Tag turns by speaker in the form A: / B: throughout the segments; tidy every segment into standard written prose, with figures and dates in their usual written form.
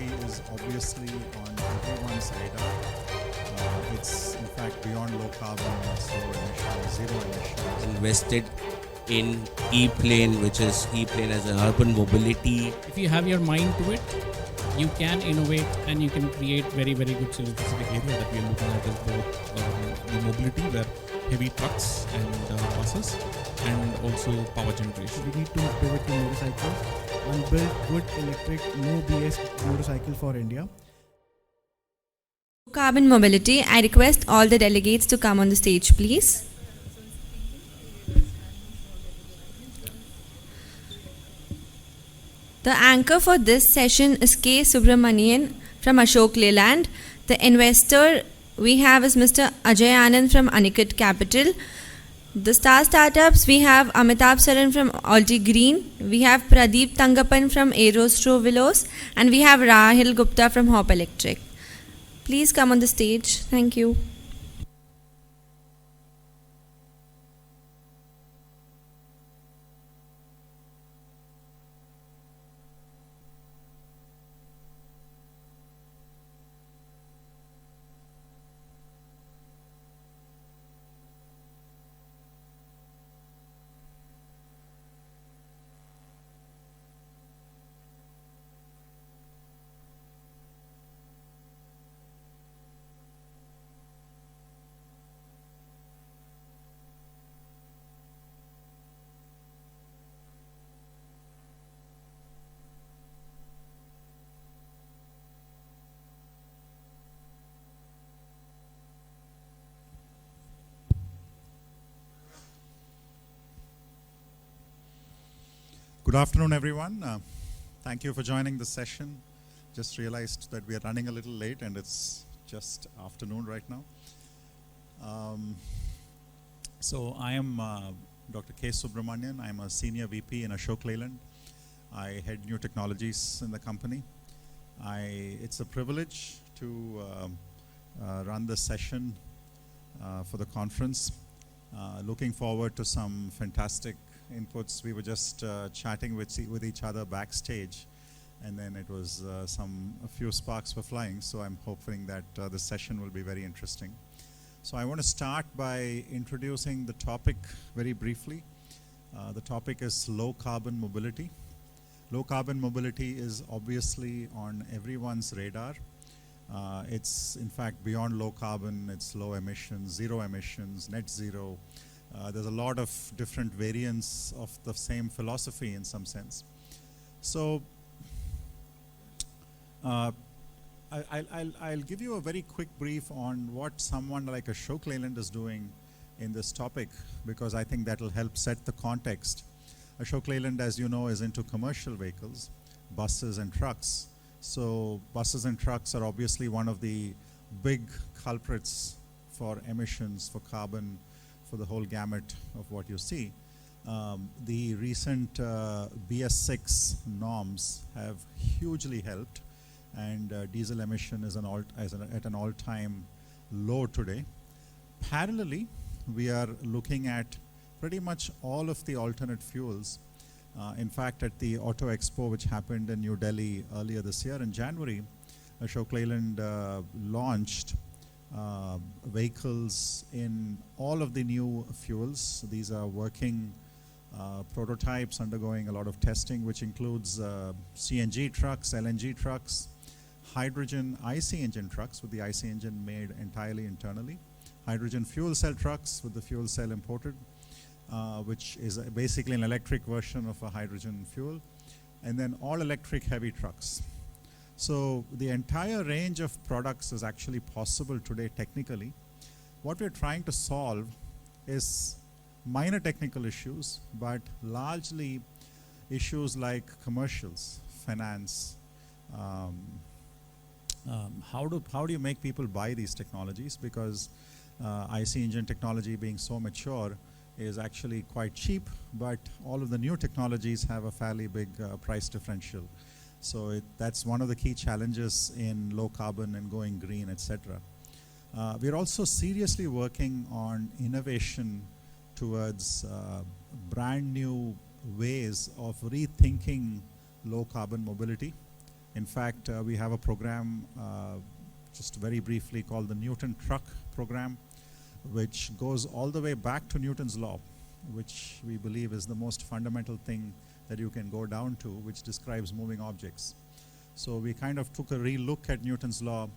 A: mobility is obviously on everyone's radar. It's in fact beyond low carbon, it's low emission, zero emissions.
B: Invested in E-plane, which is E-plane as an urban mobility.
C: If you have your mind to it, you can innovate and you can create very, very good solutions.
D: Specific area that we are looking at is both the mobility, where heavy trucks and buses, and also power generation.
E: We need to pivot to motorcycles and build good electric, no BS motorcycle for India.
F: Carbon mobility, I request all the delegates to come on the stage, please. The anchor for this session is K. Subramanian from Ashok Leyland. The investor we have is Mr. Ajay Anand from Anicut Capital. The star startups, we have Amitabh Saran from Alti Green. We have Pradeep Thangappan from Aerostrovilos. And we have Rahil Gupta from Hop Electric. Please come on the stage. Thank you.
A: Good afternoon, everyone. Thank you for joining the session. Just realized that we are running a little late and it's just afternoon right now. So I am Dr. K. Subramanian. I'm a senior VP in Ashok Leyland. I head new technologies in the company. It's a privilege to run this session for the conference. Looking forward to some fantastic inputs. We were just chatting with each other backstage, and then it was a few sparks were flying. So I'm hoping that the session will be very interesting. So I want to start by introducing the topic very briefly. The topic is low carbon mobility. Low carbon mobility is obviously on everyone's radar. It's in fact beyond low carbon, it's low emissions, zero emissions, net zero. There's a lot of different variants of the same philosophy in some sense. So I'll give you a very quick brief on what someone like Ashok Leyland is doing in this topic, because I think that will help set the context. Ashok Leyland, as you know, is into commercial vehicles, buses and trucks. So buses and trucks are obviously one of the big culprits for emissions, for carbon, for the whole gamut of what you see. The recent BS6 norms have hugely helped, and diesel emission is at an all-time low today. Parallelly, we are looking at pretty much all of the alternate fuels. In fact, at the Auto Expo, which happened in New Delhi earlier this year in January, Ashok Leyland launched vehicles in all of the new fuels. These are working prototypes undergoing a lot of testing, which includes CNG trucks, LNG trucks, hydrogen IC engine trucks with the IC engine made entirely internally, hydrogen fuel cell trucks with the fuel cell imported, which is basically an electric version of a hydrogen fuel, and then all electric heavy trucks. So the entire range of products is actually possible today technically. What we're trying to solve is minor technical issues, but largely issues like commercials, finance. How do you make people buy these technologies? Because IC engine technology being so mature is actually quite cheap, but all of the new technologies have a fairly big price differential. So that's one of the key challenges in low carbon and going green, etc. We're also seriously working on innovation towards brand new ways of rethinking low carbon mobility. In fact, we have a program, just very briefly, called the Newton Truck Program, which goes all the way back to Newton's law, which we believe is the most fundamental thing that you can go down to, which describes moving objects. So we kind of took a re-look at Newton's law,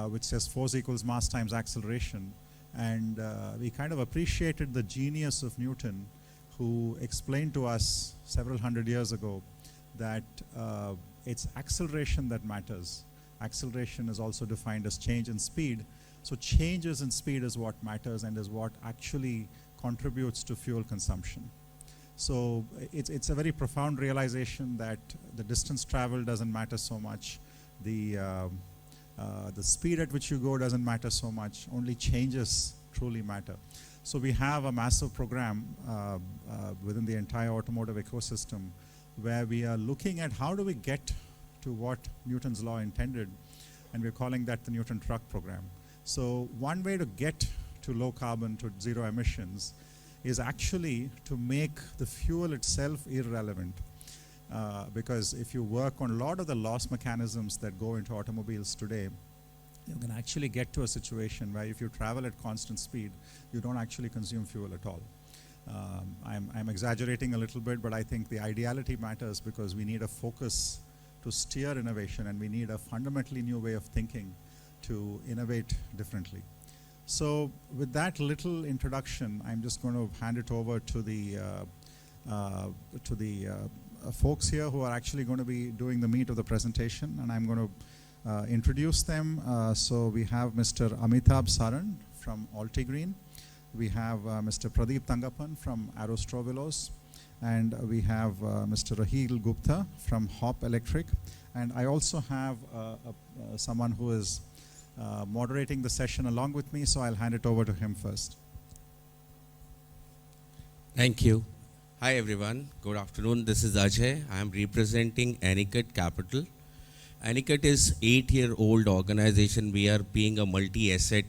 A: which says force equals mass times acceleration, and we kind of appreciated the genius of Newton, who explained to us several hundred years ago that it's acceleration that matters. Acceleration is also defined as change in speed. So changes in speed is what matters and is what actually contributes to fuel consumption. So it's a very profound realization that the distance traveled doesn't matter so much. The speed at which you go doesn't matter so much. Only changes truly matter. So we have a massive program within the entire automotive ecosystem where we are looking at how do we get to what Newton's law intended, and we're calling that the Newton Truck Program. So one way to get to low carbon, to zero emissions, is actually to make the fuel itself irrelevant. Because if you work on a lot of the loss mechanisms that go into automobiles today, you can actually get to a situation where if you travel at constant speed, you don't actually consume fuel at all. I'm exaggerating a little bit, but I think the ideality matters because we need a focus to steer innovation, and we need a fundamentally new way of thinking to innovate differently. So with that little introduction, I'm just going to hand it over to the folks here who are actually going to be doing the meat of the presentation, and I'm going to introduce them. So we have Mr. Amitabh Saran from Alti Green. We have Mr. Pradeep Thangappan from Aerostrovilos, and we have Mr. Rahil Gupta from Hop Electric. And I also have someone who is moderating the session along with me, so I'll hand it over to him first.
B: Thank you. Hi everyone, good afternoon. This is Ajay. I am representing Anicut Capital. Anicut is 8-year-old organization. We are being a multi-asset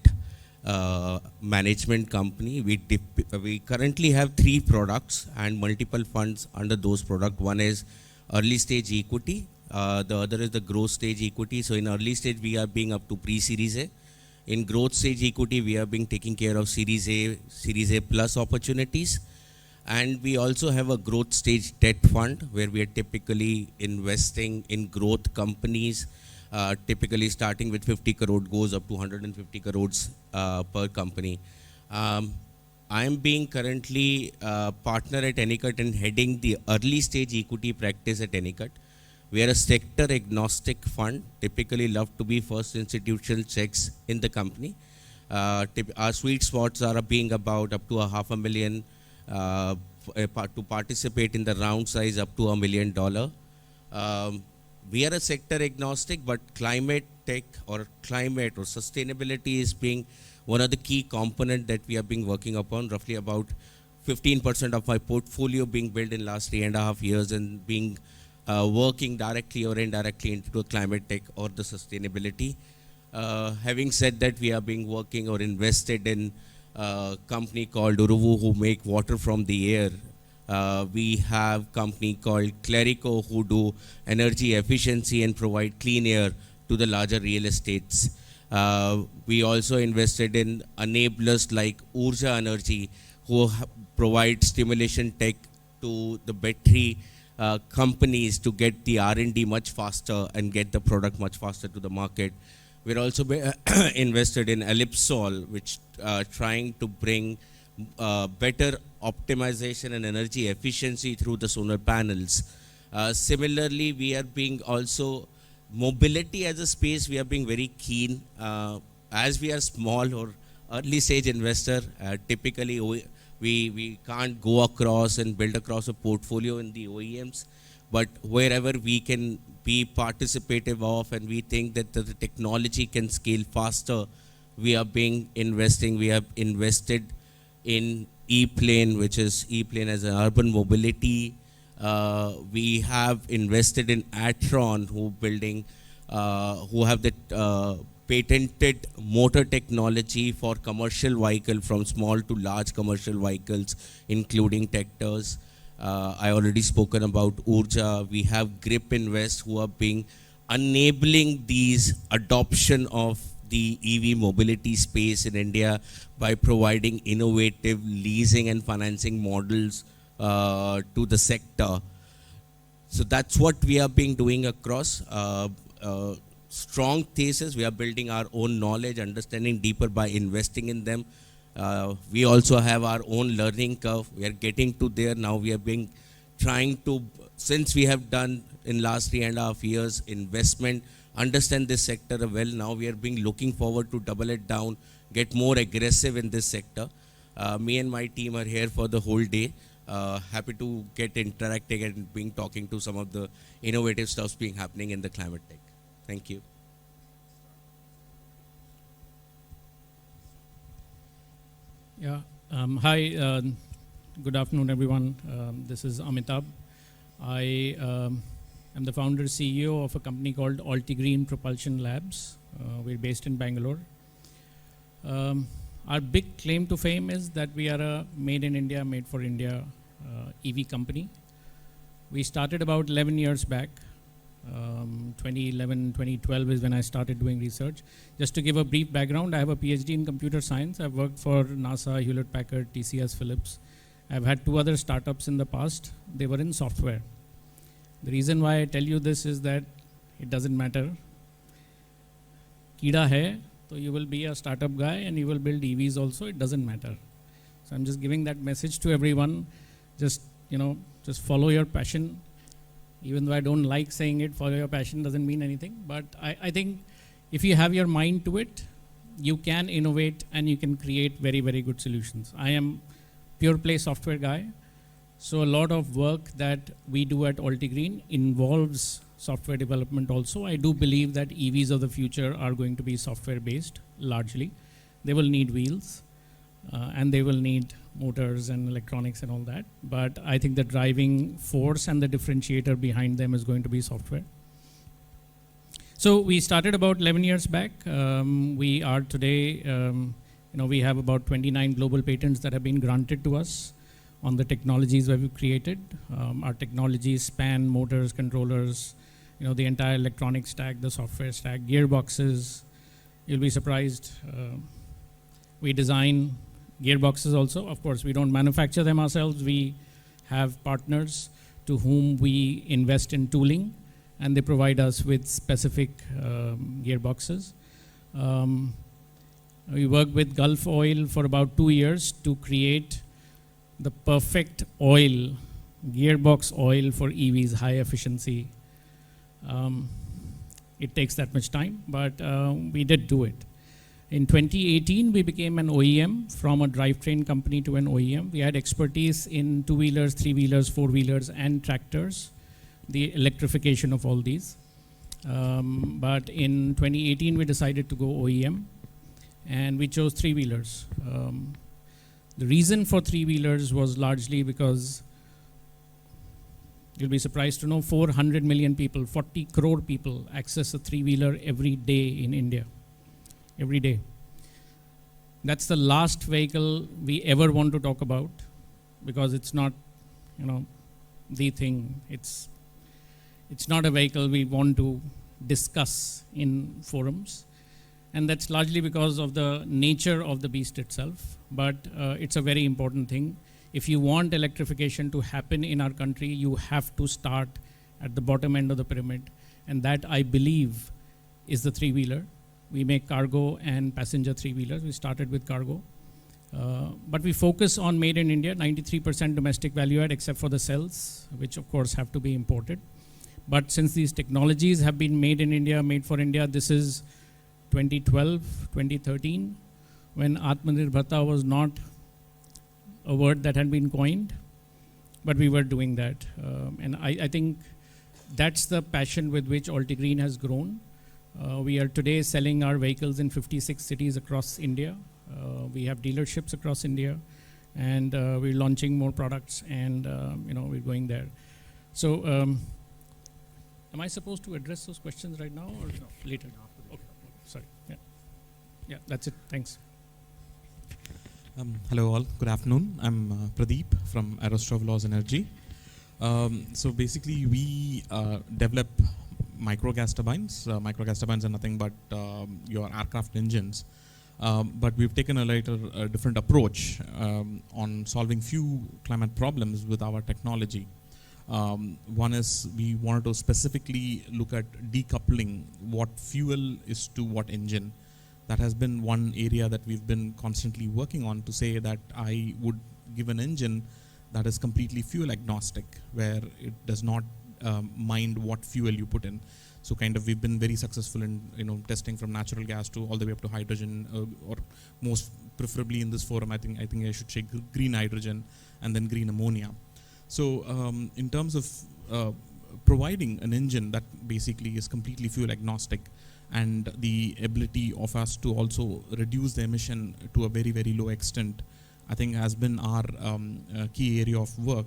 B: management company. We currently have 3 products and multiple funds under those products. One is early stage equity. The other is the growth stage equity. So in early stage, we are being up to pre-series A. In growth stage equity, we are being taking care of series A plus opportunities. And we also have a growth stage debt fund where we are typically investing in growth companies, typically starting with 50 crore goes up to 150 crores per company. I am being currently partner at Anicut and heading the early stage equity practice at Anicut. We are a sector agnostic fund, typically love to be first institutional checks in the company. Our sweet spots are being about up to $500,000 to participate in the round size up to $1 million. We are a sector agnostic, but climate tech or climate or sustainability is being one of the key components that we have been working upon. Roughly about 15% of my portfolio being built in last 3.5 years and being working directly or indirectly into the climate tech or the sustainability. Having said that, we are being working or invested in a company called Uruvu who make water from the air. We have company called Clerico who do energy efficiency and provide clean air to the larger real estates. We also invested in enablers like Urja Energy who provide stimulation tech to the battery companies to get the R&D much faster and get the product much faster to the market. We're also invested in Ellipsol, which trying to bring better optimization and energy efficiency through the solar panels. Similarly, we are being also mobility as a space. We are being very keen as we are small or early stage investor. Typically, we can't go across and build across a portfolio in the OEMs, but wherever we can be participative of and we think that the technology can scale faster, we are being investing. We have invested in E-Plane, which is E-Plane as an urban mobility. We have invested in Atron, who have the patented motor technology for commercial vehicle from small to large commercial vehicles, including tractors. I already spoken about Urja. We have Grip Invest, who are being enabling these adoption of the EV mobility space in India by providing innovative leasing and financing models to the sector. So that's what we are being doing across. Strong thesis, we are building our own knowledge, understanding deeper by investing in them. We also have our own learning curve. We are getting to there now. We are trying to, since we have done in last 3.5 years investment, understand this sector well. Now we are looking forward to double it down, get more aggressive in this sector. Me and my team are here for the whole day. Happy to get interacting and talking to some of the innovative stuffs being happening in the climate tech. Thank you.
C: Yeah. Hi. Good afternoon, everyone. This is Amitabh. I am the founder CEO of a company called Alti Green Propulsion Labs. We're based in Bangalore. Our big claim to fame is that we are a made in India, made for India EV company. We started about 11 years back. 2011, 2012 is when I started doing research. Just to give a brief background, I have a PhD in computer science. I've worked for NASA, Hewlett-Packard, TCS, Philips. I've had 2 other startups in the past. They were in software. The reason why I tell you this is that it doesn't matter. Kida hai, so you will be a startup guy and you will build EVs also. It doesn't matter. So I'm just giving that message to everyone. Just follow your passion. Even though I don't like saying it, follow your passion doesn't mean anything. But I think if you have your mind to it, you can innovate and you can create very, very good solutions. I am pure play software guy. So a lot of work that we do at Altigreen involves software development also. I do believe that EVs of the future are going to be software based largely. They will need wheels and they will need motors and electronics and all that. But I think the driving force and the differentiator behind them is going to be software. So we started about 11 years back. We are today, we have about 29 global patents that have been granted to us on the technologies that we've created. Our technologies span motors, controllers, the entire electronic stack, the software stack, gearboxes. You'll be surprised. We design gearboxes also. Of course, we don't manufacture them ourselves. We have partners to whom we invest in tooling, and they provide us with specific gearboxes. We worked with Gulf Oil for about 2 years to create the perfect oil, gearbox oil for EVs, high efficiency. It takes that much time, but we did do it. In 2018, we became an OEM from a drivetrain company to an OEM. We had expertise in 2-wheelers, 3-wheelers, 4-wheelers, and tractors, the electrification of all these. But in 2018, we decided to go OEM, and we chose 3-wheelers. The reason for 3-wheelers was largely because you'll be surprised to know 400 million people, 40 crore people access a 3-wheeler every day in India. Every day. That's the last vehicle we ever want to talk about because it's not, the thing. It's not a vehicle we want to discuss in forums. And that's largely because of the nature of the beast itself. But it's a very important thing. If you want electrification to happen in our country, you have to start at the bottom end of the pyramid. And that, I believe, is the 3-wheeler. We make cargo and passenger 3-wheelers. We started with cargo. But we focus on made in India, 93% domestic value add, except for the cells, which of course have to be imported. But since these technologies have been made in India, made for India, this is 2012, 2013, when Atmanirbharta was not a word that had been coined, but we were doing that. And I think that's the passion with which Altigreen has grown. We are today selling our vehicles in 56 cities across India. We have dealerships across India, and we're launching more products, and we're going there. So, am I supposed to address those questions right now or later? Okay. Sorry. Yeah, that's it. Thanks.
D: Hello all, good afternoon. I'm Pradeep from Aerostrovilos Energy. So basically we develop micro gas turbines. Micro gas turbines are nothing but your aircraft engines. But we've taken a different approach on solving few climate problems with our technology. One is we wanted to specifically look at decoupling what fuel is to what engine. That has been one area that we've been constantly working on, to say that I would give an engine that is completely fuel agnostic, where it does not mind what fuel you put in. So kind of we've been very successful in testing from natural gas to all the way up to hydrogen, or most preferably in this forum, I think I should say green hydrogen and then green ammonia. So in terms of providing an engine that basically is completely fuel agnostic, and the ability of us to also reduce the emission to a very, very low extent, I think has been our key area of work.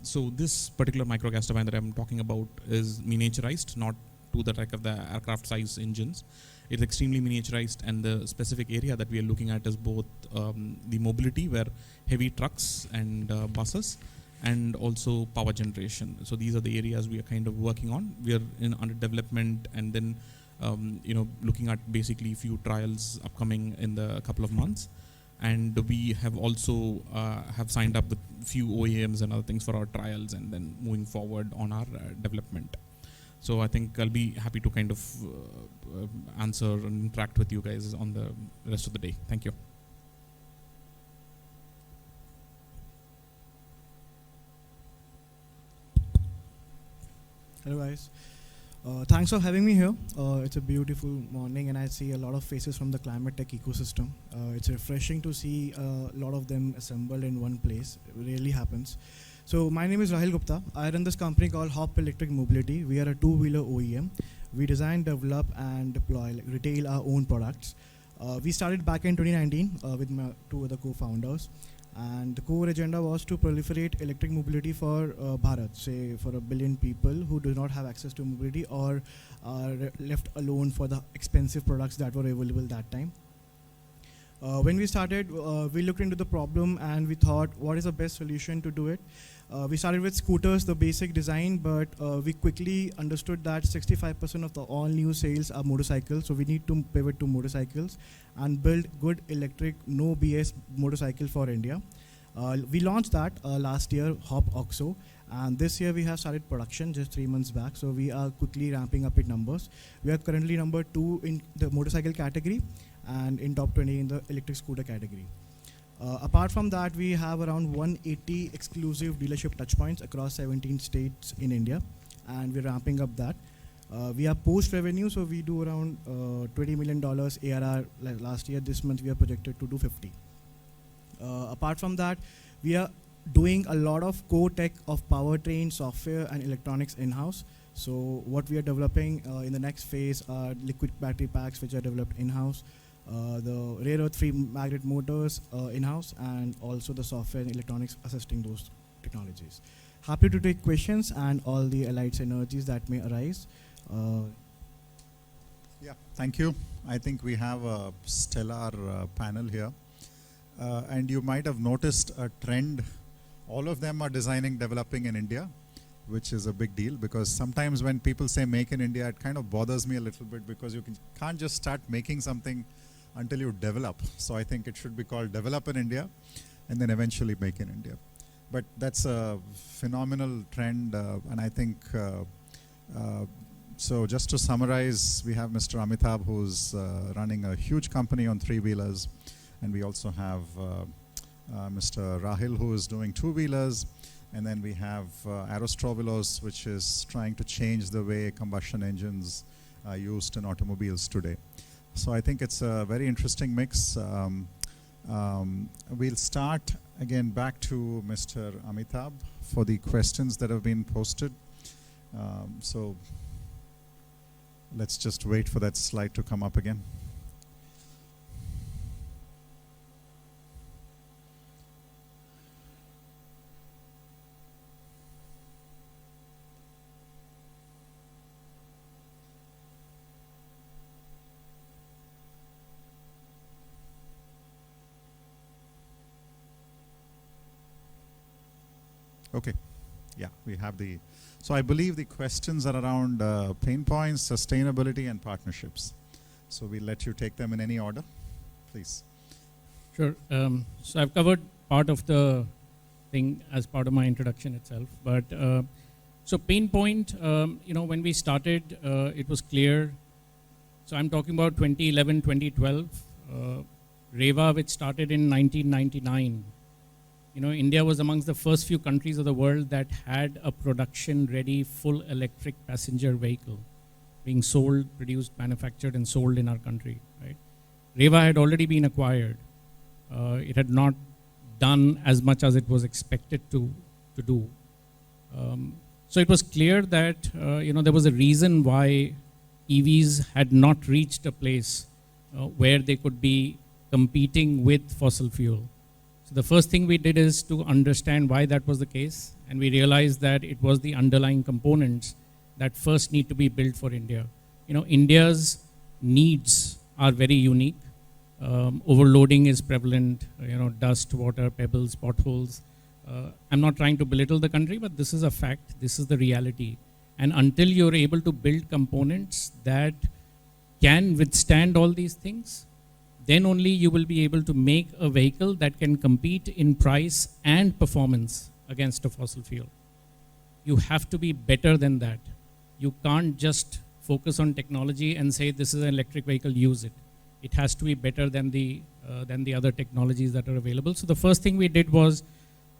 D: So this particular microgas turbine that I'm talking about is miniaturized, not to the like of the aircraft size engines. It's extremely miniaturized, and the specific area that we are looking at is both the mobility, where heavy trucks and buses, and also power generation. So these are the areas we are kind of working on. We are under development, and then looking at basically few trials upcoming in the couple of months. And we have also have signed up with few OEMs and other things for our trials, and then moving forward on our development. So I think I'll be happy to kind of answer and interact with you guys on the rest of the day. Thank you.
E: Hello guys. Thanks for having me here. It's a beautiful morning, and I see a lot of faces from the climate tech ecosystem. It's refreshing to see a lot of them assembled in one place. It really happens. So my name is Rahil Gupta. I run this company called Hop Electric Mobility. We are a two-wheeler OEM. We design, develop, and deploy, retail our own products. We started back in 2019 with my two other co-founders. And the core agenda was to proliferate electric mobility for Bharat, say for 1 billion people who do not have access to mobility or are left alone for the expensive products that were available that time. When we started, we looked into the problem and we thought, what is the best solution to do it? We started with scooters, the basic design, but we quickly understood that 65% of the all new sales are motorcycles, so we need to pivot to motorcycles and build good electric, no BS motorcycle for India. We launched that last year, Hop Oxo, and this year we have started production just 3 months back, so we are quickly ramping up in numbers. We are currently number 2 in the motorcycle category and in top 20 in the electric scooter category. Apart from that, we have around 180 exclusive dealership touchpoints across 17 states in India, and we're ramping up that. We are post-revenue, so we do around $20 million ARR last year. This month we are projected to do 50. Apart from that, we are doing a lot of core tech of powertrain, software, and electronics in-house. So what we are developing in the next phase are liquid battery packs, which are developed in-house, the rare earth-free magnet motors in-house, and also the software and electronics assisting those technologies. Happy to take questions and all the allied synergies that may arise.
A: Yeah, thank you. I think we have a stellar panel here. And you might have noticed a trend. All of them are designing, developing in India, which is a big deal, because sometimes when people say make in India, it kind of bothers me a little bit, because you can't just start making something until you develop. So I think it should be called develop in India and then eventually make in India. But that's a phenomenal trend, and I think, so just to summarize, we have Mr. Amitabh, who's running a huge company on three-wheelers, and we also have Mr. Rahil, who is doing two-wheelers, and then we have Aerostrovilos, which is trying to change the way combustion engines are used in automobiles today. So I think it's a very interesting mix. We'll start again back to Mr. Amitabh for the questions that have been posted. So let's just wait for that slide to come up again. Okay, Yeah, we have the. So I believe the questions are around pain points, sustainability, and partnerships. So we'll let you take them in any order, please.
C: Sure. So I've covered part of the thing as part of my introduction itself. But so pain point, when we started, it was clear. So I'm talking about 2011, 2012. REVA, which started in 1999. India was amongst the first few countries of the world that had a production-ready, full electric passenger vehicle being sold, produced, manufactured, and sold in our country. Right? REVA had already been acquired. It had not done as much as it was expected to do. So it was clear that there was a reason why EVs had not reached a place where they could be competing with fossil fuel. So the first thing we did is to understand why that was the case, and we realized that it was the underlying components that first need to be built for India. India's needs are very unique. Overloading is prevalent, dust, water, pebbles, potholes. I'm not trying to belittle the country, but this is a fact. This is the reality. And until you're able to build components that can withstand all these things, then only you will be able to make a vehicle that can compete in price and performance against a fossil fuel. You have to be better than that. You can't just focus on technology and say this is an electric vehicle, use it. It has to be better than the other technologies that are available. So the first thing we did was,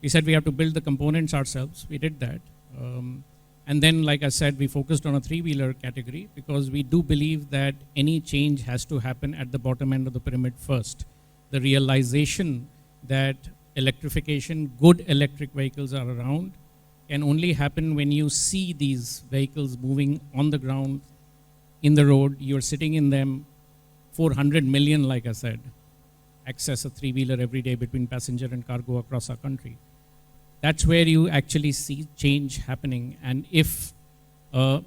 C: we said we have to build the components ourselves. We did that. And then, like I said, we focused on a three-wheeler category because we do believe that any change has to happen at the bottom end of the pyramid first. The realization that electrification, good electric vehicles are around, can only happen when you see these vehicles moving on the ground, in the road, you're sitting in them. 400 million, like I said, access a three-wheeler every day between passenger and cargo across our country. That's where you actually see change happening. And if a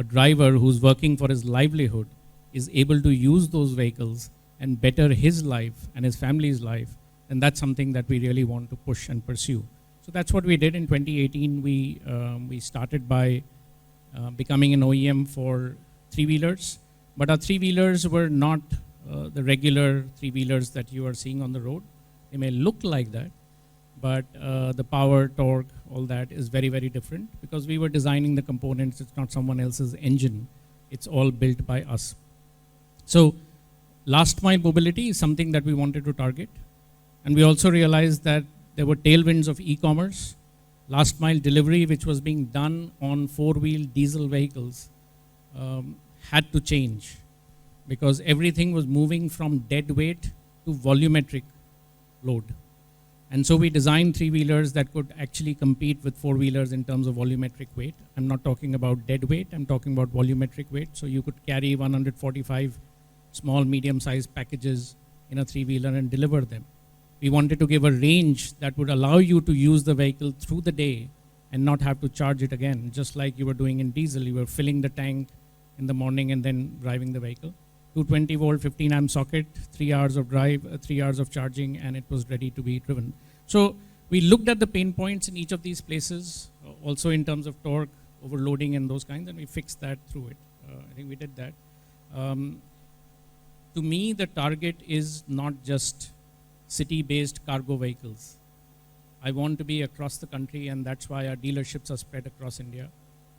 C: driver who's working for his livelihood is able to use those vehicles and better his life and his family's life, then that's something that we really want to push and pursue. So that's what we did in 2018. We started by becoming an OEM for three-wheelers. But our three-wheelers were not the regular three-wheelers that you are seeing on the road. They may look like that, but the power, torque, all that is very, very different because we were designing the components. It's not someone else's engine. It's all built by us. So last mile mobility is something that we wanted to target. And we also realized that there were tailwinds of e-commerce. Last mile delivery, which was being done on four-wheel diesel vehicles, had to change because everything was moving from dead weight to volumetric load. And so we designed three-wheelers that could actually compete with four-wheelers in terms of volumetric weight. I'm not talking about dead weight, I'm talking about volumetric weight. So you could carry 145 small, medium-sized packages in a three-wheeler and deliver them. We wanted to give a range that would allow you to use the vehicle through the day and not have to charge it again, just like you were doing in diesel. You were filling the tank in the morning and then driving the vehicle. 220 volt, 15 amp socket, 3 hours of drive, 3 hours of charging, and it was ready to be driven. So we looked at the pain points in each of these places, also in terms of torque, overloading and those kinds, and we fixed that through it. I think we did that. To me, the target is not just city-based cargo vehicles. I want to be across the country, and that's why our dealerships are spread across India.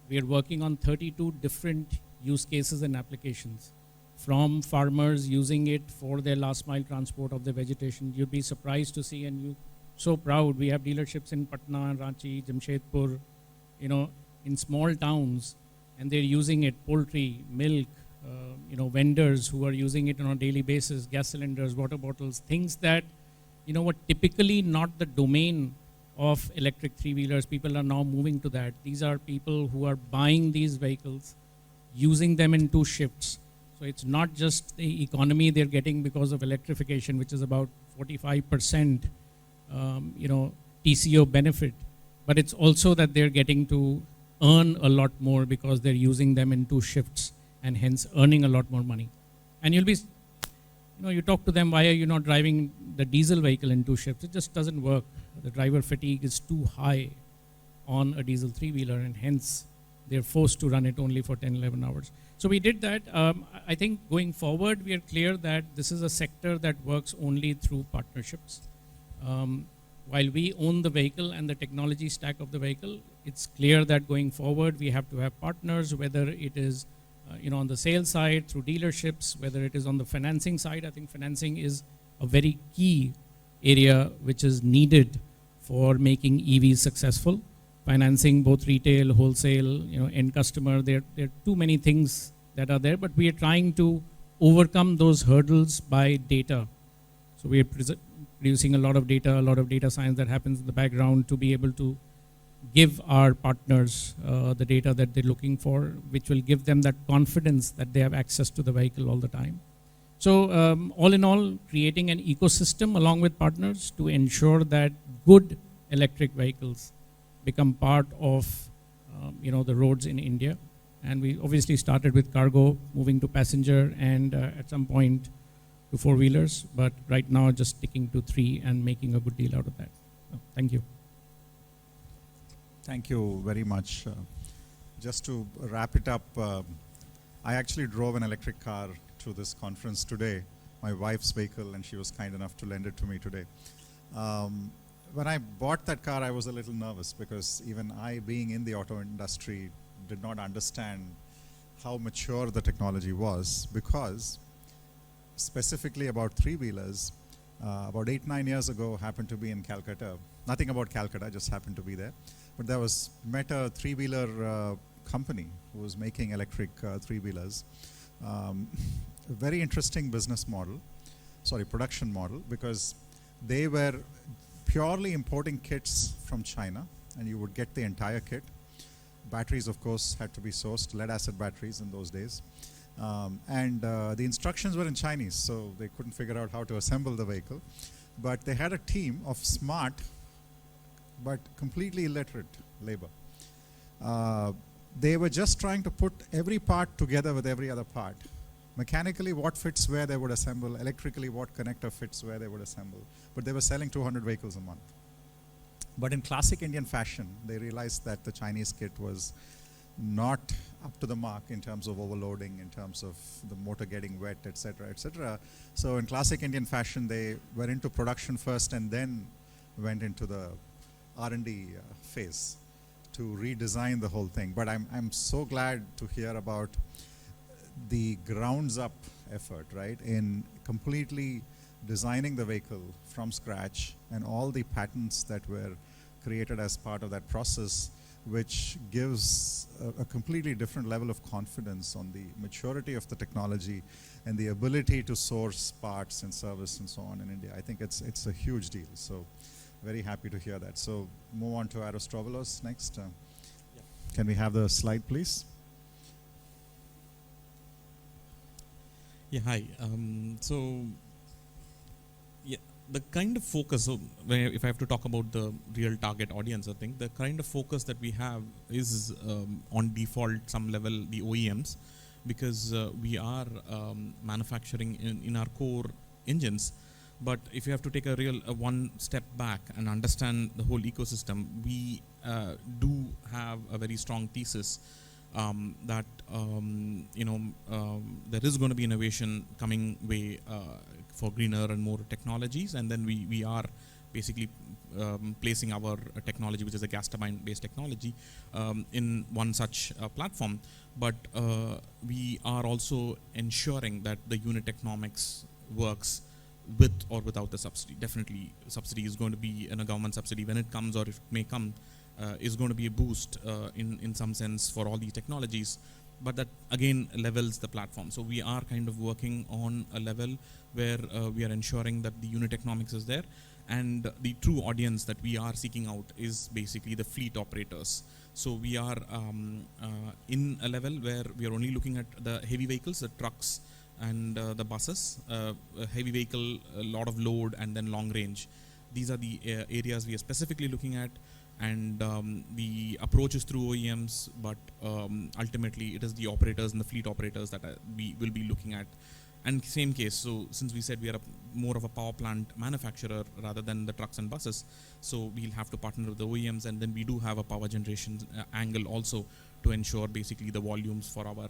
C: We are working on 32 different use cases and applications, from farmers using it for their last mile transport of their vegetation. You'd be surprised to see, and you're so proud. We have dealerships in Patna, Ranchi, Jamshedpur, in small towns, and they're using it, poultry, milk, vendors who are using it on a daily basis, gas cylinders, water bottles, things that, were typically not the domain of electric three-wheelers. People are now moving to that. These are people who are buying these vehicles, using them in 2 shifts. So it's not just the economy they're getting because of electrification, which is about 45%, TCO benefit, but it's also that they're getting to earn a lot more because they're using them in 2 shifts and hence earning a lot more money. And you'll be, you talk to them, why are you not driving the diesel vehicle in 2 shifts? It just doesn't work. The driver fatigue is too high. on a diesel three-wheeler, and hence they're forced to run it only for 10, 11 hours. So we did that. I think going forward, we are clear that this is a sector that works only through partnerships. While we own the vehicle and the technology stack of the vehicle, it's clear that going forward, we have to have partners, whether it is on the sales side, through dealerships, whether it is on the financing side. I think financing is a very key area which is needed for making EVs successful. Financing both retail, wholesale, end customer, there are too many things that are there, but we are trying to overcome those hurdles by data. So we are producing a lot of data science that happens in the background to be able to give our partners the data that they're looking for, which will give them that confidence that they have access to the vehicle all the time. So all in all, creating an ecosystem along with partners to ensure that good electric vehicles become part of the roads in India. And we obviously started with cargo, moving to passenger, and at some point to four-wheelers, but right now just sticking to three and making a good deal out of that. So, thank you.
A: Thank you very much. Just to wrap it up, I actually drove an electric car to this conference today, my wife's vehicle, and she was kind enough to lend it to me today. When I bought that car, I was a little nervous because even I, being in the auto industry, did not understand how mature the technology was, because specifically about three-wheelers, about 8-9 years ago, happened to be in Calcutta. Nothing about Calcutta, just happened to be there. But there was met a three-wheeler company who was making electric three-wheelers. Very interesting business model, production model, because they were purely importing kits from China, and you would get the entire kit. Batteries, of course, had to be sourced, lead-acid batteries in those days. The instructions were in Chinese, so they couldn't figure out how to assemble the vehicle. But they had a team of smart but completely illiterate labor. They were just trying to put every part together with every other part. Mechanically, what fits where they would assemble. Electrically, what connector fits where they would assemble. But they were selling 200 vehicles a month. But in classic Indian fashion, they realized that the Chinese kit was not up to the mark in terms of overloading, in terms of the motor getting wet, etc., etc. So in classic Indian fashion, they were into production first and then went into the R&D phase to redesign the whole thing. But I'm so glad to hear about the grounds up effort, right, in completely designing the vehicle from scratch, and all the patents that were created as part of that process, which gives a completely different level of confidence on the maturity of the technology and the ability to source parts and service and so on in India. I think it's a huge deal. So very happy to hear that. So move on to Aerostrovilos next. Can we have the slide, please?
D: Yeah, hi. The kind of focus, so if I have to talk about the real target audience, I think the kind of focus that we have is on default some level the OEMs, because we are manufacturing in our core engines. But if you have to take a real one step back and understand the whole ecosystem, we do have a very strong thesis that there is going to be innovation coming way for greener and more technologies, and then we are basically placing our technology, which is a gas turbine based technology, in one such platform. But we are also ensuring that the unit economics works with or without the subsidy. Definitely subsidy is going to be in a government subsidy when it comes, or if it may come, is going to be a boost in some sense for all these technologies, but that again levels the platform. So we are kind of working on a level where we are ensuring that the unit economics is there, and the true audience that we are seeking out is basically the fleet operators. So we are in a level where we are only looking at the heavy vehicles, the trucks and the buses, heavy vehicle, a lot of load, and then long range. These are the areas we are specifically looking at. And the approach is through OEMs, but ultimately it is the operators and the fleet operators that we will be looking at. And same case, so since we said we are more of a power plant manufacturer rather than the trucks and buses, so we'll have to partner with the OEMs, and then we do have a power generation angle also to ensure basically the volumes for our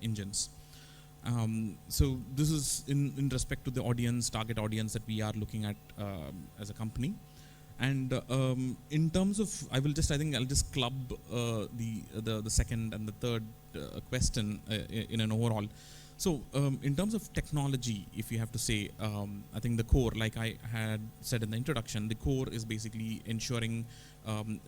D: engines. So this is in respect to the audience, target audience that we are looking at as a company. And in terms of, I think I'll just club the second and the third question in an overall. So in terms of technology, if you have to say, I think the core, like I had said in the introduction, the core is basically ensuring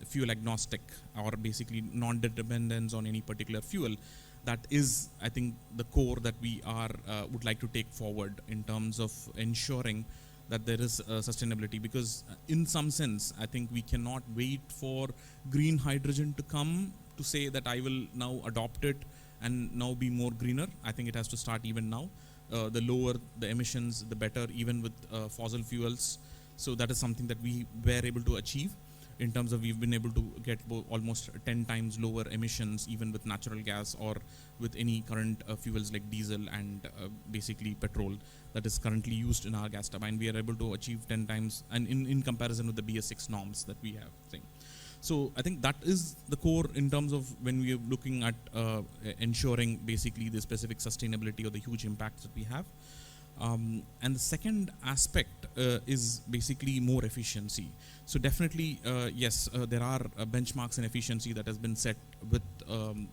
D: fuel agnostic, or basically non-dependence on any particular fuel. That is, I think, the core that we are would like to take forward in terms of ensuring that there is sustainability, because in some sense, I think we cannot wait for green hydrogen to come to say that I will now adopt it and now be more greener. I think it has to start even now. The lower the emissions, the better, even with fossil fuels. So that is something that we were able to achieve in terms of we've been able to get almost 10 times lower emissions even with natural gas or with any current fuels like diesel and basically petrol that is currently used in our gas turbine. We are able to achieve 10 times, and in comparison with the BS6 norms that we have. So I think that is the core in terms of when we are looking at ensuring basically the specific sustainability or the huge impacts that we have. And the second aspect is basically more efficiency. So definitely, yes, there are benchmarks in efficiency that has been set with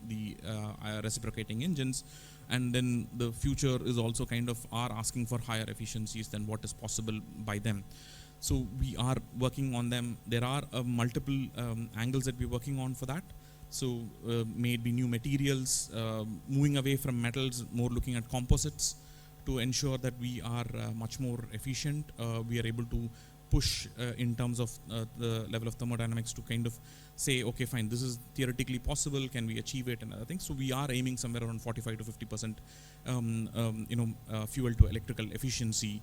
D: the reciprocating engines, and then the future is also kind of are asking for higher efficiencies than what is possible by them. So we are working on them. There are multiple angles that we're working on for that. So maybe new materials, moving away from metals, more looking at composites to ensure that we are much more efficient. We are able to push in terms of the level of thermodynamics to kind of say, okay, fine, this is theoretically possible, can we achieve it, and other things. So we are aiming somewhere around 45 to 50% fuel to electrical efficiency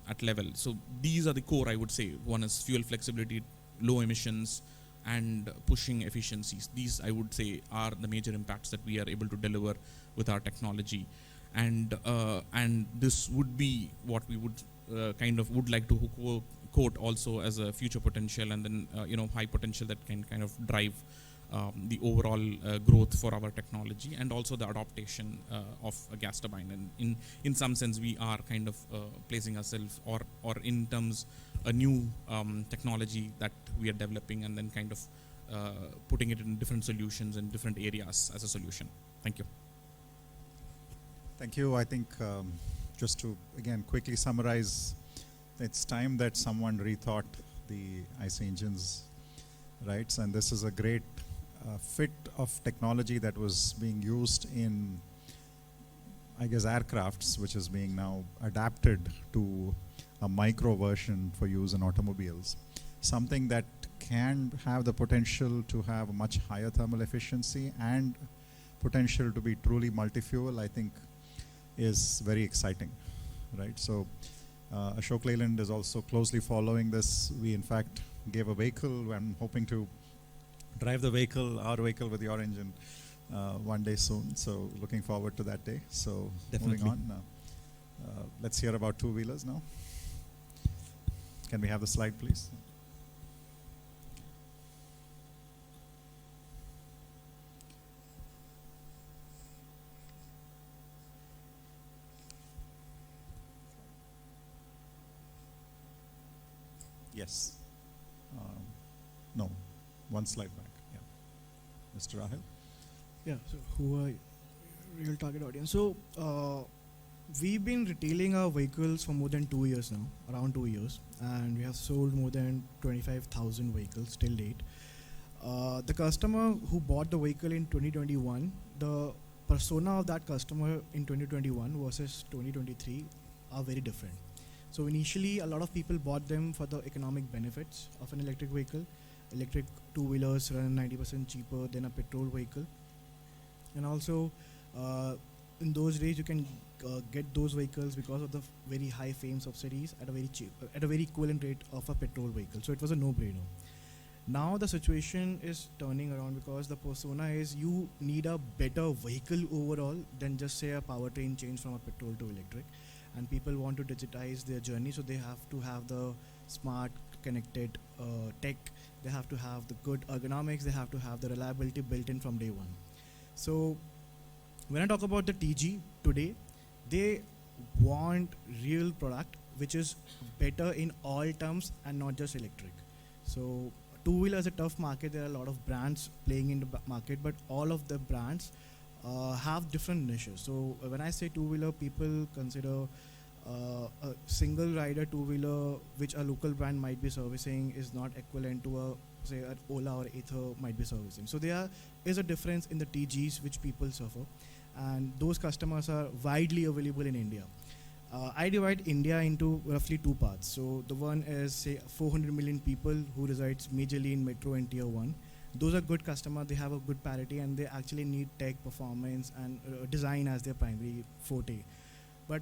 D: at level. So these are the core, I would say. One is fuel flexibility, low emissions, and pushing efficiencies. These, I would say, are the major impacts that we are able to deliver with our technology. And this would be what we would kind of would like to quote also as a future potential, and then high potential that can kind of drive the overall growth for our technology, and also the adaptation of a gas turbine. And in some sense, we are kind of placing ourselves, or in terms a new technology that we are developing, and then kind of putting it in different solutions in different areas as a solution. Thank you.
A: Thank you. I think just to again quickly summarize, it's time that someone rethought the IC engines, right? And this is a great fit of technology that was being used in, I guess, aircrafts, which is being now adapted to a micro version for use in automobiles. Something that can have the potential to have a much higher thermal efficiency and potential to be truly multi-fuel, I think, is very exciting, right? So Ashok Leyland is also closely following this. We in fact gave a vehicle. I'm hoping to drive the vehicle, our vehicle with your engine one day soon. So looking forward to that day. So
D: definitely.
A: Moving on, let's hear about two-wheelers now. Can we have the slide, please? Yes. No. One slide back. Yeah. Mr. Rahil?
E: Yeah, so who are real target audience? So we've been retailing our vehicles for more than 2 years now, around 2 years, and we have sold more than 25,000 vehicles till date. The customer who bought the vehicle in 2021, the persona of that customer in 2021 versus 2023 are very different. So initially, a lot of people bought them for the economic benefits of an electric vehicle. Electric two-wheelers run 90% cheaper than a petrol vehicle. And also, in those days, you can get those vehicles because of the very high FAME subsidies at a very cheap, at a very equivalent rate of a petrol vehicle. So it was a no-brainer. Now the situation is turning around because the persona is you need a better vehicle overall than just say a powertrain change from a petrol to electric, and people want to digitize their journey, so they have to have the smart connected tech, they have to have the good ergonomics, they have to have the reliability built in from day one. So when I talk about the TG today, they want real product which is better in all terms and not just electric. So two-wheeler is a tough market. There are a lot of brands playing in the market, but all of the brands have different niches. So when I say two-wheeler, people consider a single rider two-wheeler which a local brand might be servicing is not equivalent to a say an Ola or Ather might be servicing. So there is a difference in the TGs which people suffer, and those customers are widely available in India. I divide India into roughly two parts. So the one is say 400 million people who resides majorly in metro and tier 1. Those are good customers, they have a good parity, and they actually need tech, performance and design as their primary forte. But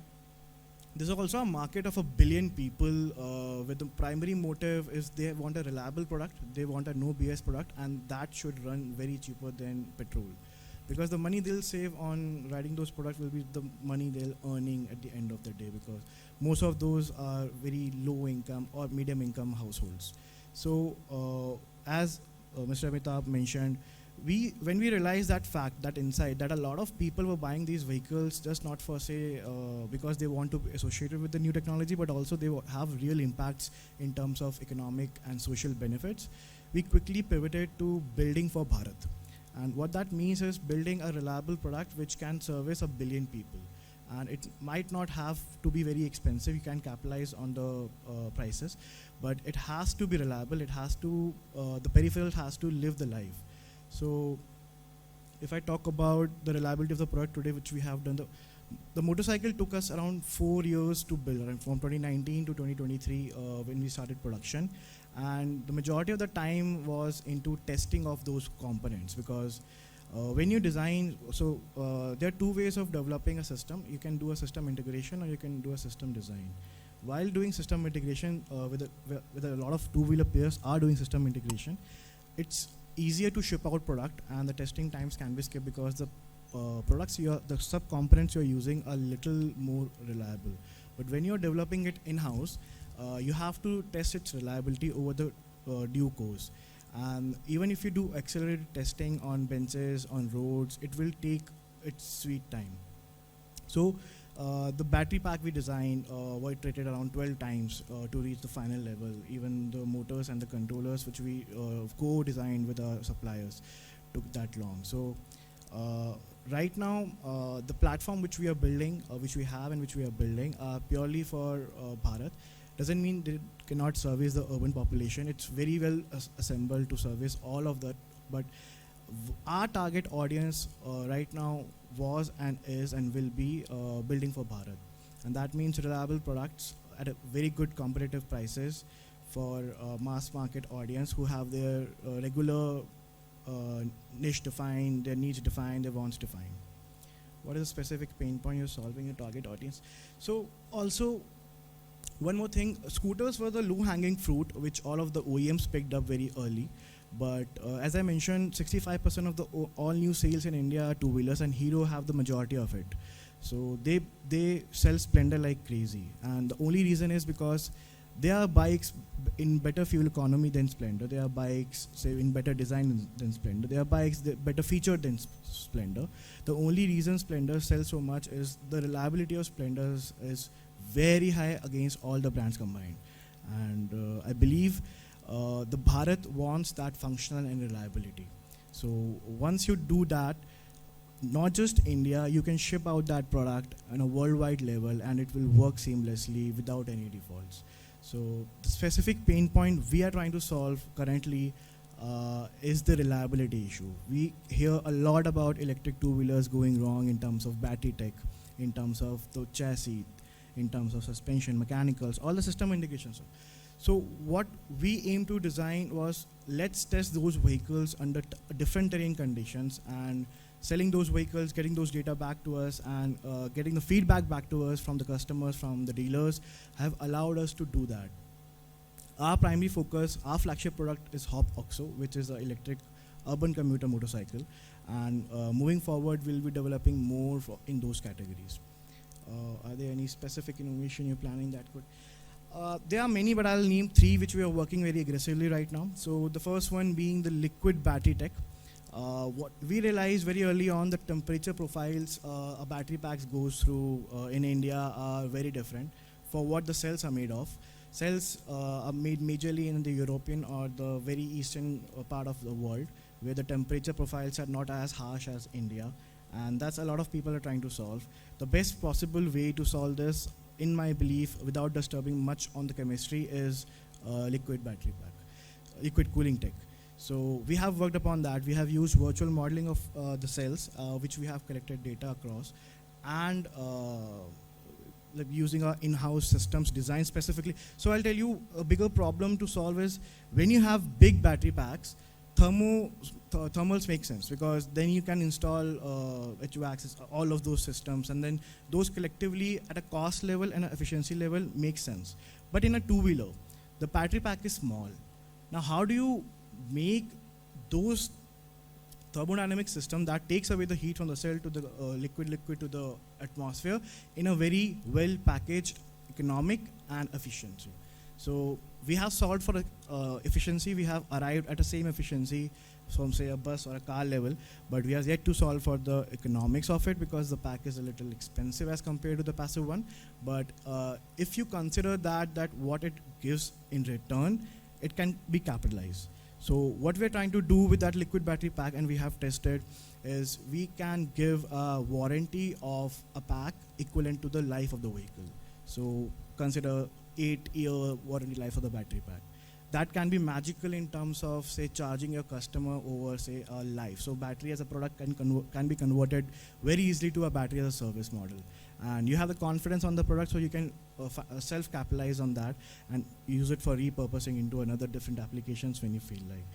E: there's also a market of 1 billion people with the primary motive is they want a reliable product, they want a no BS product, and that should run very cheaper than petrol. Because the money they'll save on riding those products will be the money they'll earning at the end of the day, because most of those are very low income or medium income households. So as Mr. Amitabh mentioned, when we realized that fact, that insight, that a lot of people were buying these vehicles just not for say because they want to be associated with the new technology, but also they have real impacts in terms of economic and social benefits, we quickly pivoted to building for Bharat. And what that means is building a reliable product which can service 1 billion people. And it might not have to be very expensive, you can capitalize on the prices, but it has to be reliable, it has to, the peripheral has to live the life. So if I talk about the reliability of the product today, which we have done, the motorcycle took us around 4 years to build, from 2019 to 2023 when we started production. And the majority of the time was into testing of those components, because when you design, so there are two ways of developing a system. You can do a system integration or you can do a system design. While doing system integration, with a lot of two-wheeler players are doing system integration, it's easier to ship out product and the testing times can be skipped because the products, the sub-components you're using are little more reliable. But when you're developing it in-house, you have to test its reliability over the due course. And even if you do accelerated testing on benches, on roads, it will take its sweet time. So the battery pack we designed were iterated around 12 times to reach the final level. Even the motors and the controllers, which we co-designed with our suppliers, took that long. So right now, the platform which we are building, which we have and which we are building, are purely for Bharat. Doesn't mean they cannot service the urban population. It's very well assembled to service all of that. But our target audience right now was and is and will be building for Bharat. And that means reliable products at a very good competitive prices for mass market audience who have their regular niche defined, their needs defined, their wants defined. What is the specific pain point you're solving your target audience? So also, one more thing, scooters were the low-hanging fruit which all of the OEMs picked up very early. But as I mentioned, 65% of the all new sales in India are two-wheelers, and Hero have the majority of it. So they sell Splendor like crazy. And the only reason is because there are bikes in better fuel economy than Splendor. There are bikes say in better design than Splendor. There are bikes that better featured than Splendor. The only reason Splendor sells so much is the reliability of Splendors is very high against all the brands combined. And I believe the Bharat wants that functional and reliability. So once you do that, not just India, you can ship out that product on a worldwide level and it will work seamlessly without any defaults. So the specific pain point we are trying to solve currently is the reliability issue. We hear a lot about electric two-wheelers going wrong in terms of battery tech, in terms of the chassis, in terms of suspension, mechanicals, all the system integrations. So what we aim to design was, let's test those vehicles under different terrain conditions, and selling those vehicles, getting those data back to us, and getting the feedback back to us from the customers, from the dealers, have allowed us to do that. our primary focus, our flagship product is Hop Oxo, which is an electric urban commuter motorcycle. And moving forward, we'll be developing more in those categories. Are there any specific innovation you're planning that could? There are many, but I'll name 3 which we are working very aggressively right now. So the first one being the liquid battery tech. What we realized very early on, the temperature profiles a battery packs goes through in India are very different for what the cells are made of. Cells are made majorly in the European or the very eastern part of the world, where the temperature profiles are not as harsh as India, and that's a lot of people are trying to solve. The best possible way to solve this, in my belief, without disturbing much on the chemistry, is liquid battery pack, liquid cooling tech. So we have worked upon that. We have used virtual modeling of the cells, which we have collected data across, and like using our in-house systems designed specifically. So I'll tell you, a bigger problem to solve is when you have big battery packs, thermals make sense, because then you can install HVACs, all of those systems, and then those collectively at a cost level and an efficiency level make sense. But in a two-wheeler, the battery pack is small. Now how do you make those thermodynamic system that takes away the heat from the cell to the liquid to the atmosphere in a very well packaged, economic and efficiency? So we have solved for efficiency. We have arrived at the same efficiency from say a bus or a car level, but we are yet to solve for the economics of it, because the pack is a little expensive as compared to the passive one. But if you consider that what it gives in return, it can be capitalized. So what we're trying to do with that liquid battery pack, and we have tested, is we can give a warranty of a pack equivalent to the life of the vehicle. So consider 8-year warranty life of the battery pack. That can be magical in terms of say charging your customer over say a life. So battery as a product can be converted very easily to a battery as a service model. And you have the confidence on the product, so you can self-capitalize on that and use it for repurposing into another different applications when you feel like.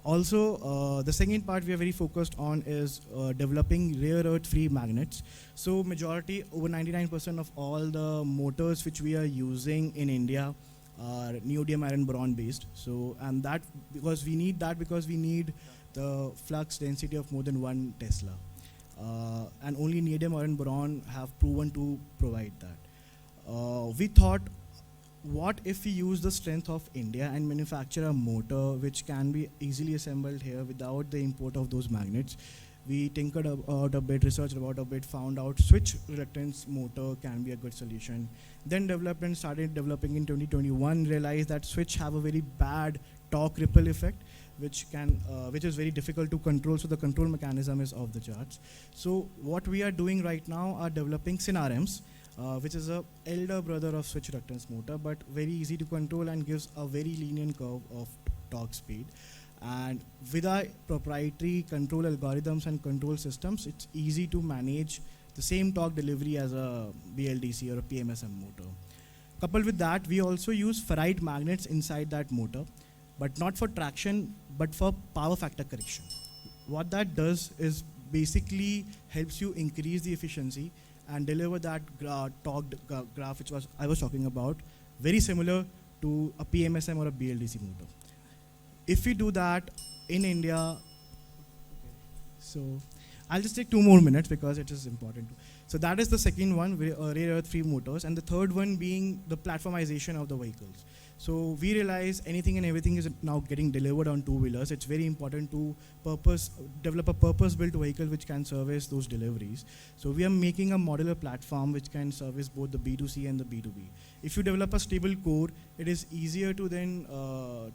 E: Also, the second part we are very focused on is developing rare earth free magnets. So majority, over 99% of all the motors which we are using in India are neodymium iron boron based. So, and that because we need the flux density of more than 1 Tesla. And only neodymium iron boron have proven to provide that. We thought, what if we use the strength of India and manufacture a motor which can be easily assembled here without the import of those magnets? We tinkered about a bit, researched about a bit, found out switch reluctance motor can be a good solution. Then developed and started developing in 2021, realized that switch have a very bad torque ripple effect, which is very difficult to control, so the control mechanism is off the charts. So what we are doing right now are developing SynRMs, which is a elder brother of switch reluctance motor, but very easy to control and gives a very lenient curve of torque speed. And with our proprietary control algorithms and control systems, it's easy to manage the same torque delivery as a BLDC or a PMSM motor. Coupled with that, we also use ferrite magnets inside that motor, but not for traction, but for power factor correction. What that does is basically helps you increase the efficiency and deliver that torque graph which I was talking about, very similar to a PMSM or a BLDC motor. If we do that in India, so I'll just take 2 more minutes because it is important. So that is the second one, rare earth free motors, and the third one being the platformization of the vehicles. So we realize anything and everything is now getting delivered on two-wheelers. It's very important to develop a purpose-built vehicle which can service those deliveries. So we are making a modular platform which can service both the B2C and the B2B. If you develop a stable core, it is easier to then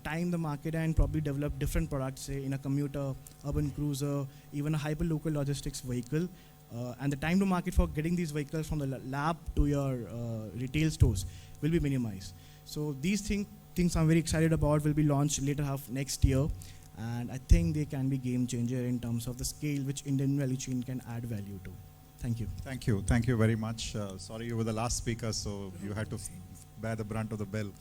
E: time the market and probably develop different products, say in a commuter, urban cruiser, even a hyper-local logistics vehicle. And the time to market for getting these vehicles from the lab to your retail stores will be minimized. So these things I'm very excited about will be launched later half next year, and I think they can be game changer in terms of the scale which Indian value chain can add value to. Thank you.
A: Thank you. Thank you very much. Sorry you were the last speaker, so you had to bear the brunt of the bill.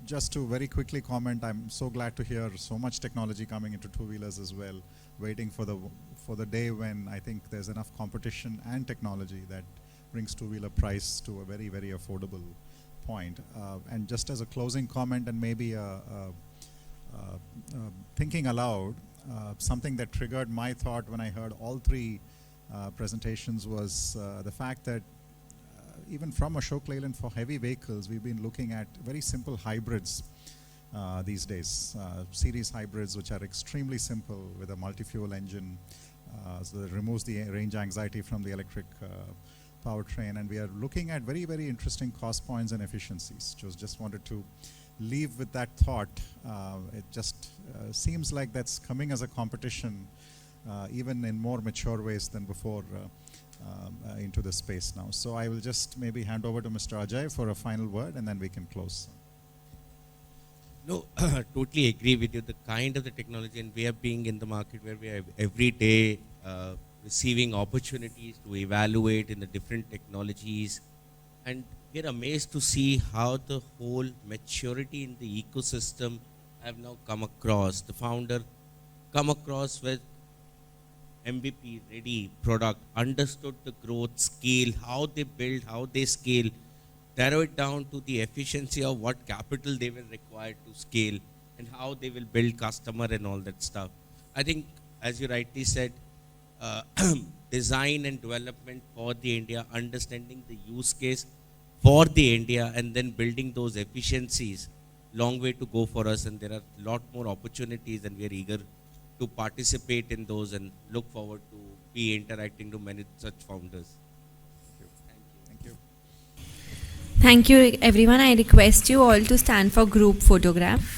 A: Just to very quickly comment, I'm so glad to hear so much technology coming into two-wheelers as well, waiting for the day when I think there's enough competition and technology that brings two-wheeler price to a very, very affordable point. And just as a closing comment and maybe thinking aloud, something that triggered my thought when I heard all three presentations was the fact that even from Ashok Leyland for heavy vehicles, we've been looking at very simple hybrids these days. Series hybrids which are extremely simple with a multi-fuel engine, so that removes the range anxiety from the electric powertrain, and we are looking at very, very interesting cost points and efficiencies. Just wanted to leave with that thought. It just seems like that's coming as a competition, even in more mature ways than before, into the space now. So I will just maybe hand over to Mr. Ajay for a final word, and then we can close.
B: No, totally agree with you. The kind of the technology, and we are being in the market where we are every day receiving opportunities to evaluate in the different technologies, and we are amazed to see how the whole maturity in the ecosystem have now come across. The founder come across with MVP ready product, understood the growth scale, how they build, how they scale, narrow it down to the efficiency of what capital they will require to scale and how they will build customer and all that stuff. I think, as you rightly said, design and development for the India, understanding the use case for the India, and then building those efficiencies, long way to go for us, and there are a lot more opportunities, and we are eager to participate in those and look forward to be interacting to many such founders.
A: Thank you.
F: Thank you, everyone. I request you all to stand for group photograph.